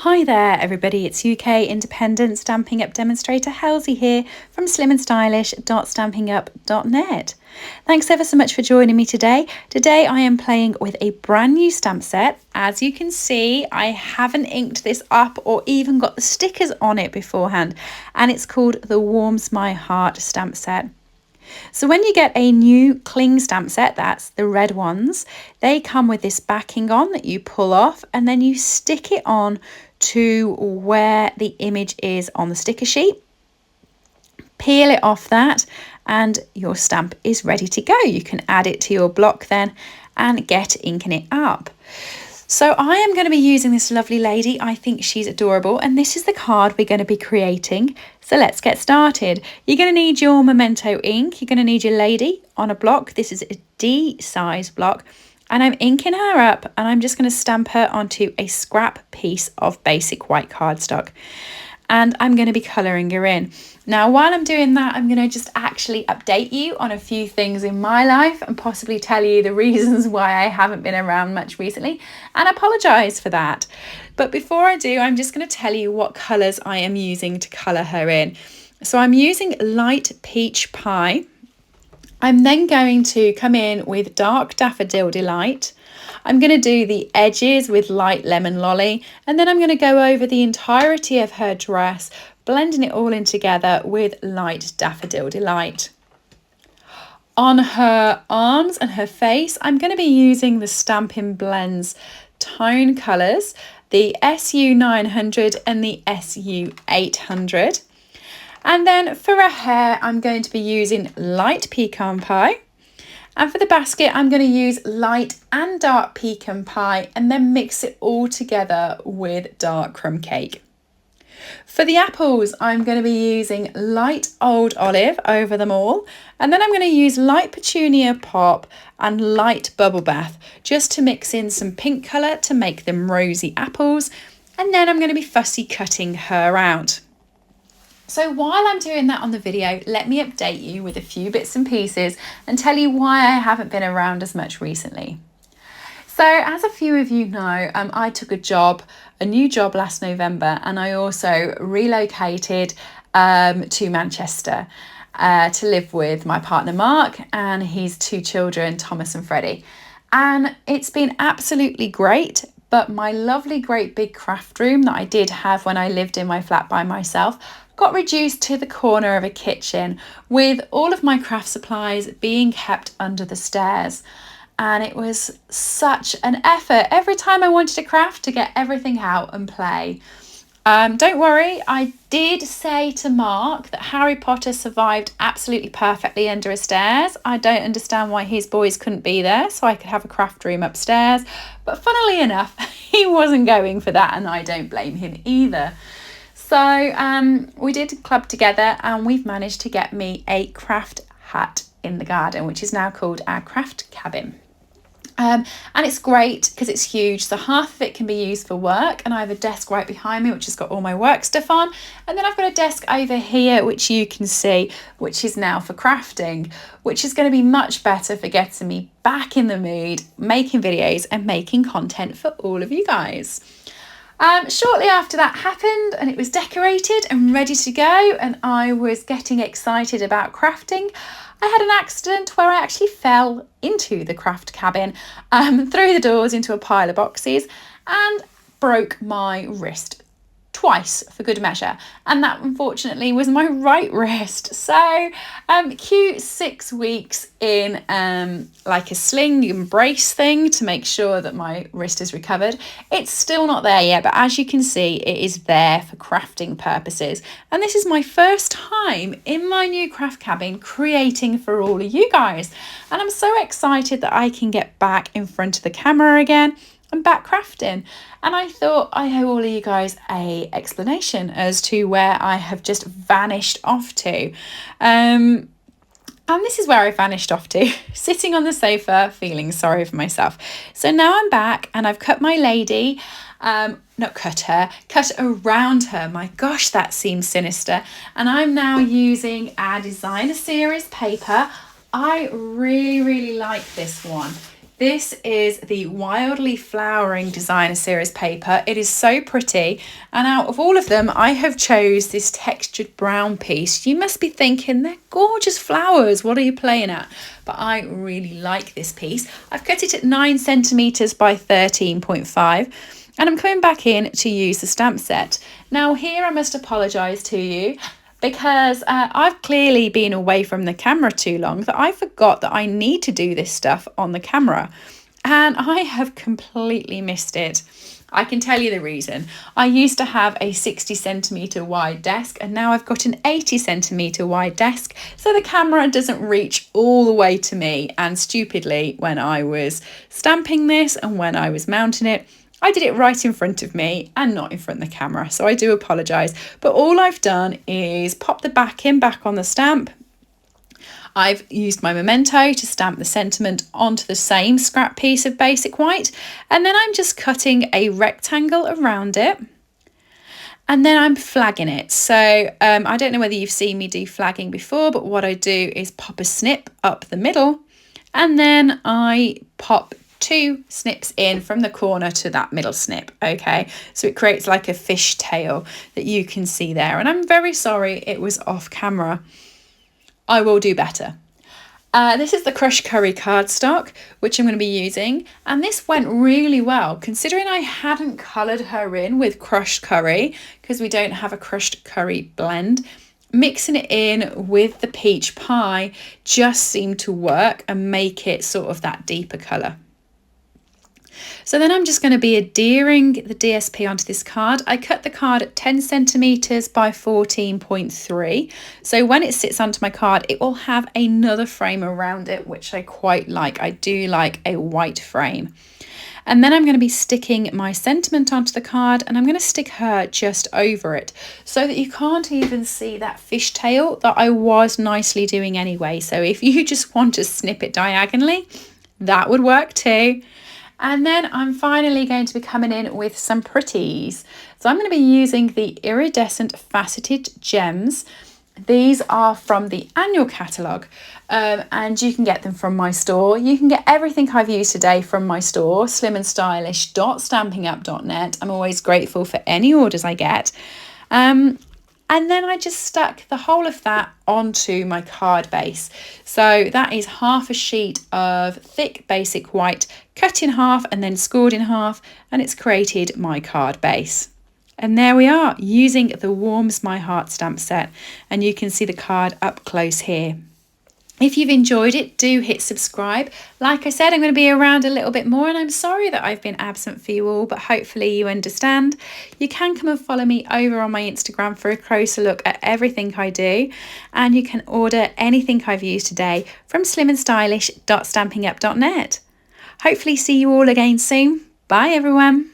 Hi there everybody, it's UK independent Stampin' Up demonstrator Halsey here from slimandstylish.stampinup.net. Thanks ever so much for joining me today. Today I am playing with a brand new stamp set. As you can see, I haven't inked this up or even got the stickers on it beforehand, and it's called the Warms My Heart stamp set. So when you get a new cling stamp set, that's the red ones, they come with this backing on that you pull off and then you stick it on to where the image is on the sticker sheet. Peel it off that and your stamp is ready to go. You can add it to your block then and get inking it up. So I am going to be using this lovely lady. I think she's adorable, and this is the card we're going to be creating. So let's get started. You're going to need your Memento ink. You're going to need your lady on a block. This is a D size block, and I'm inking her up, and I'm just going to stamp her onto a scrap piece of basic white cardstock. And I'm going to be colouring her in. Now, while I'm doing that, I'm going to just actually update you on a few things in my life and possibly tell you the reasons why I haven't been around much recently, and apologise for that. But before I do, I'm just going to tell you what colours I am using to colour her in. So I'm using light peach pie. I'm then going to come in with dark daffodil delight. I'm going to do the edges with light lemon lolly, and then I'm going to go over the entirety of her dress, blending it all in together with light daffodil delight. On her arms and her face, I'm going to be using the Stampin' Blends tone colours, the SU 900 and the SU 800. And then for her hair, I'm going to be using light pecan pie. And for the basket, I'm going to use light and dark pecan pie and then mix it all together with dark crumb cake. For the apples, I'm going to be using light old olive over them all. And then I'm going to use light petunia pop and light bubble bath just to mix in some pink colour to make them rosy apples. And then I'm going to be fussy cutting her out. So while I'm doing that on the video, let me update you with a few bits and pieces and tell you why I haven't been around as much recently. So as a few of you know, I took a new job last November, and I also relocated to Manchester to live with my partner Mark and his two children, Thomas and Freddie. And it's been absolutely great. But my lovely great big craft room that I did have when I lived in my flat by myself got reduced to the corner of a kitchen, with all of my craft supplies being kept under the stairs. And it was such an effort every time I wanted to craft to get everything out and play. Don't worry, I did say to Mark that Harry Potter survived absolutely perfectly under his stairs. I don't understand why his boys couldn't be there so I could have a craft room upstairs. But funnily enough, he wasn't going for that, and I don't blame him either. So we did club together, and we've managed to get me a craft hut in the garden, which is now called our craft cabin. And it's great because it's huge, so half of it can be used for work, and I have a desk right behind me which has got all my work stuff on, and then I've got a desk over here which you can see, which is now for crafting, which is going to be much better for getting me back in the mood, making videos and making content for all of you guys. Shortly after that happened, and it was decorated and ready to go, and I was getting excited about crafting, I had an accident where I actually fell into the craft cabin, through the doors into a pile of boxes, and broke my wrist twice for good measure, and that unfortunately was my right wrist. So cute 6 weeks in like a sling and brace thing to make sure that my wrist is recovered. It's still not there yet, but as you can see, it is there for crafting purposes, and this is my first time in my new craft cabin creating for all of you guys, and I'm so excited that I can get back in front of the camera again and back crafting. And I thought I owe all of you guys a explanation as to where I have just vanished off to. And this is where I vanished off to, sitting on the sofa feeling sorry for myself. So now I'm back, and I've cut my lady, not cut her, cut around her. My gosh, that seems sinister. And I'm now using our designer series paper. I really like this one. This is the Wildly Flowering Designer Series paper. It is so pretty, and out of all of them I have chose this textured brown piece. You must be thinking, they're gorgeous flowers, what are you playing at? But I really like this piece. I've cut it at 9 centimeters by 13.5, and I'm coming back in to use the stamp set. Now here I must apologise to you, because I've clearly been away from the camera too long that I forgot that I need to do this stuff on the camera, and I have completely missed it. I can tell you the reason. I used to have a 60 centimetre wide desk, and now I've got an 80 centimetre wide desk, so the camera doesn't reach all the way to me. And stupidly, when I was stamping this and when I was mounting it, I did it right in front of me and not in front of the camera, so I do apologise. But all I've done is pop the backing back on the stamp. I've used my memento to stamp the sentiment onto the same scrap piece of basic white, and then I'm just cutting a rectangle around it, and then I'm flagging it. So I don't know whether you've seen me do flagging before, but what I do is pop a snip up the middle, and then I pop 2 snips in from the corner to that middle snip. Okay, so it creates like a fish tail that you can see there, and I'm very sorry it was off camera. I will do better. This is the crushed curry cardstock, which I'm going to be using, and this went really well considering I hadn't coloured her in with crushed curry because we don't have a crushed curry blend. Mixing it in with the peach pie just seemed to work and make it sort of that deeper colour. So then I'm just going to be adhering the DSP onto this card. I cut the card at 10 centimeters by 14.3. So when it sits onto my card, it will have another frame around it, which I quite like. I do like a white frame. And then I'm going to be sticking my sentiment onto the card, and I'm going to stick her just over it so that you can't even see that fishtail that I was nicely doing anyway. So if you just want to snip it diagonally, that would work too. And then I'm finally going to be coming in with some pretties. So I'm going to be using the iridescent faceted gems. These are from the annual catalogue, and you can get them from my store. You can get everything I've used today from my store, slimandstylish.stampingup.net. I'm always grateful for any orders I get. And then I just stuck the whole of that onto my card base. So that is half a sheet of thick basic white, cut in half and then scored in half, and it's created my card base. And there we are, using the Warms My Heart stamp set, and you can see the card up close here. If you've enjoyed it, do hit subscribe. Like I said, I'm going to be around a little bit more, and I'm sorry that I've been absent for you all, but hopefully you understand. You can come and follow me over on my Instagram for a closer look at everything I do, and you can order anything I've used today from slimandstylish.stampingup.net. Hopefully see you all again soon. Bye everyone.